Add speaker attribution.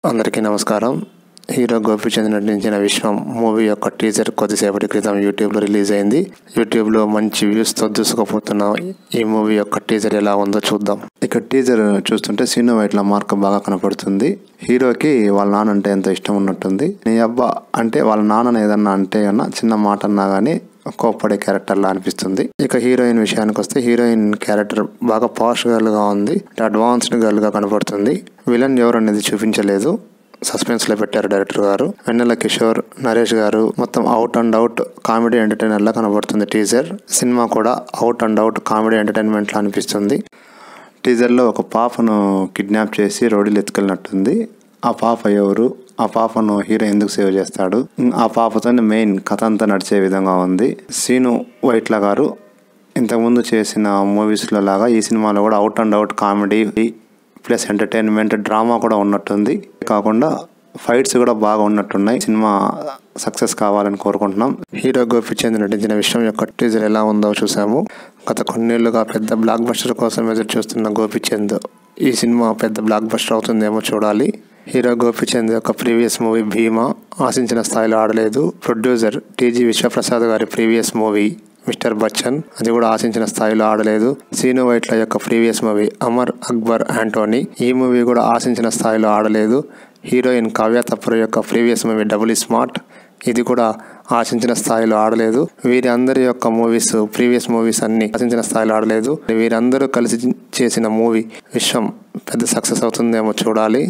Speaker 1: అందరికీ నమస్కారం. హీరో గోపీచంద్ నటించిన విశ్వం మూవీ యొక్క టీజర్ కొద్దిసేపటి క్రితం యూట్యూబ్లో రిలీజ్ అయింది. యూట్యూబ్లో మంచి వ్యూస్తో దూసుకుపోతున్న ఈ మూవీ యొక్క టీజర్ ఎలా ఉందో చూద్దాం. ఇక టీజర్ చూస్తుంటే సీను వైట్ల మార్క్ బాగా కనపడుతుంది. హీరోకి వాళ్ళ నాన్న అంటే ఎంతో ఇష్టం ఉన్నట్టుంది. నీ అబ్బా అంటే వాళ్ళ నాన్నని ఏదన్నా అంటే అన్నా చిన్న మాట అన్నా కానీ కోప్పడే క్యారెక్టర్లా అనిపిస్తుంది. ఇక హీరోయిన్ విషయానికి వస్తే హీరోయిన్ క్యారెక్టర్ బాగా పాష్ గర్ల్గా ఉంది, అడ్వాన్స్డ్ గర్ల్గా కనపడుతుంది. విలన్ ఎవరు అనేది చూపించలేదు, సస్పెన్స్లో పెట్టారు డైరెక్టర్ గారు. వెన్నెల కిషోర్, నరేష్ గారు మొత్తం అవుట్ అండ్ అవుట్ కామెడీ ఎంటర్టైనర్లా కనబడుతుంది టీజర్. సినిమా కూడా అవుట్ అండ్ అవుట్ కామెడీ ఎంటర్టైన్మెంట్లా అనిపిస్తుంది. టీజర్లో ఒక పాపను కిడ్నాప్ చేసి రోడ్డులు ఎత్తుకెళ్ళినట్టుంది. ఆ పాప ఎవరు, ఆ పాపను హీరో ఎందుకు సేవ్ చేస్తాడు, ఆ పాపతోనే మెయిన్ కథ అంతా నడిచే విధంగా ఉంది. సీను వైట్ల గారు ఇంతకుముందు చేసిన మూవీస్లో లాగా ఈ సినిమాలో కూడా out and out comedy plus entertainment drama కూడా ఉన్నట్టుంది. కాకుండా ఫైట్స్ కూడా బాగా ఉన్నట్టున్నాయి. సినిమా సక్సెస్ కావాలని కోరుకుంటున్నాం. హీరో గోపీచంద్ నటించిన విషయం యొక్క టీజర్ ఎలా ఉందో చూసాము. గత కొన్నేళ్లుగా పెద్ద బ్లాక్ బస్టర్ కోసం ఎదురు చూస్తున్న గోపీచంద్ ఈ సినిమా పెద్ద బ్లాక్ బస్టర్ అవుతుందేమో చూడాలి. హీరో గోపీచంద్ యొక్క ప్రీవియస్ మూవీ భీమా ఆశించిన స్థాయిలో ఆడలేదు. ప్రొడ్యూసర్ టీజీ విశ్వప్రసాద్ గారి ప్రీవియస్ మూవీ మిస్టర్ బచ్చన్ అది కూడా ఆశించిన స్థాయిలో ఆడలేదు. సీను వైట్ల యొక్క previous movie Amar Akbar Anthony ఈ మూవీ కూడా ఆశించిన స్థాయిలో ఆడలేదు. హీరోయిన్ కావ్య తప్పర్ యొక్క ప్రీవియస్ మూవీ డబుల్ స్మార్ట్ ఇది కూడా ఆశించిన స్థాయిలో ఆడలేదు. వీరందరి యొక్క మూవీస్ ప్రీవియస్ మూవీస్ అన్ని ఆశించిన స్థాయిలో ఆడలేదు. వీరందరూ కలిసి చేసిన మూవీ విశ్వం పెద్ద సక్సెస్ అవుతుందేమో చూడాలి.